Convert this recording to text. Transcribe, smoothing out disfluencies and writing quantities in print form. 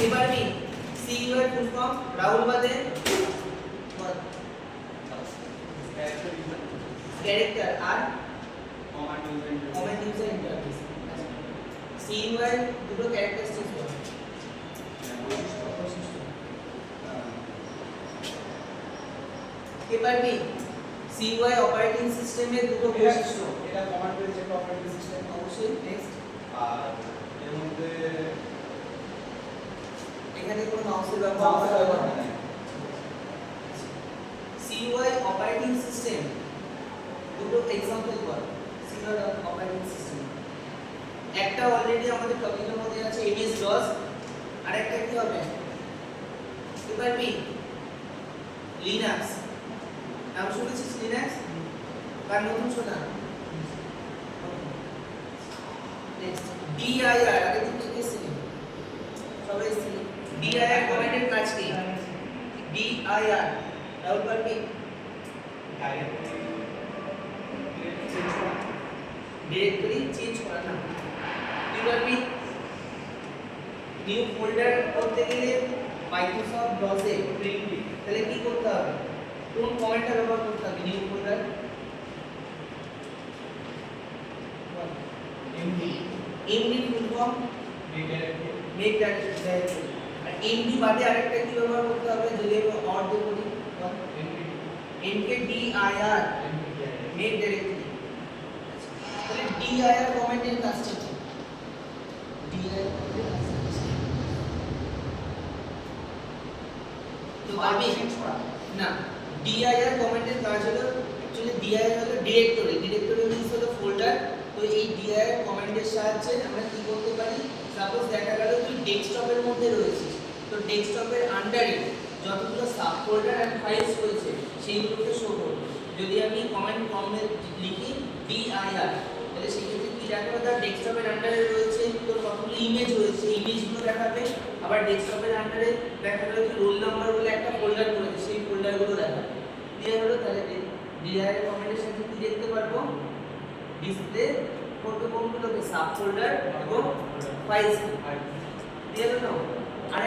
এবার B CU এর full form Rahul বাদে ক্যারেক্টার আর কমান্ড ইউজার ইন্টারফেস সিইউ এর দুটো ক্যারেক্টারিস্টিক্স বল এবার বি সিইউ অপারেটিং সিস্টেমের দুটো বৈশিষ্ট্য এটা কমান্ড পেজের অপারেটিং সিস্টেম অবশ্যই নেক্সট আর এর মধ্যে এখানে কোনো মাউসের ব্যবহার নেই সিইউ অপারেটিং সিস্টেম দুটো एग्जांपल বল সিইউ অপারেটিং সিস্টেম একটা অলরেডি আমাদের টপিকের মধ্যে আছে এমএস ডস আর একটা কি হবে এবার বি লিনাক্স নাম শুনেছিস লিনাক্স কার নতুন শোনা নেক্সট ডিআইআর আগে তুমি কি ছিলি সবাই ছিলি ডিআইআর কমান্ডের কাজ কি ডিআইআর রাউল পারবি ডিরেক্টরি চেঞ্জ করা না কি পারবি নিউ ফোল্ডার করতে গেলে মাইক্রোসফট ডসে তাহলে কি করতে হবে কোন কমান্ডটা ব্যবহার করতে হবে new folder MD full form make directory আর এমডি বাদে আরেকটা কি ব্যবহার করতে হবে যদি আমি অর দেব বলি mkdir মেক ডাইরেক্টরি তাহলে dir কমান্ডের কাজটা কি dir কমান্ডের কাজটা তো আমি না dir কমান্ডের কাজ হলো অ্যাকচুয়ালি dir হলো ডিরেক্টরি ডিরেক্টরি মিন্স হলো ফোল্ডার তো এই dir কমান্ডের সাহায্যে আমরা কি করতে পারি সাপোজ দেখা গেল তুই ডেস্কটপের মধ্যে রয়েছিস তো ডেস্কটপের আন্ডারে যতগুলো সাব ফোল্ডার এন্ড ফাইলস রয়েছে সেইগুলোকে শো করবে যদি আমি কমান্ড প্রম্পটে লিখি dir তাহলে সেই ক্ষেত্রে কি দেখাবে তার ডেস্কটপের আন্ডারে রয়েছে তোর কতগুলো ইমেজ রয়েছে ইমেজগুলো দেখাবে আবার ডেস্কটপের আন্ডারে দেখা গেল তুই রোল নাম্বার বলে একটা ফোল্ডার করেছিস সেই ফোল্ডারগুলো দেখাবে ক্লিয়ার হলো তাহলে dir কমান্ডের সাথে কি দেখতে পারবো ডিসপ্লে করতে কোনগুলোকে সাব ফোল্ডার এবং ফাইলস ক্লিয়ার হলো আর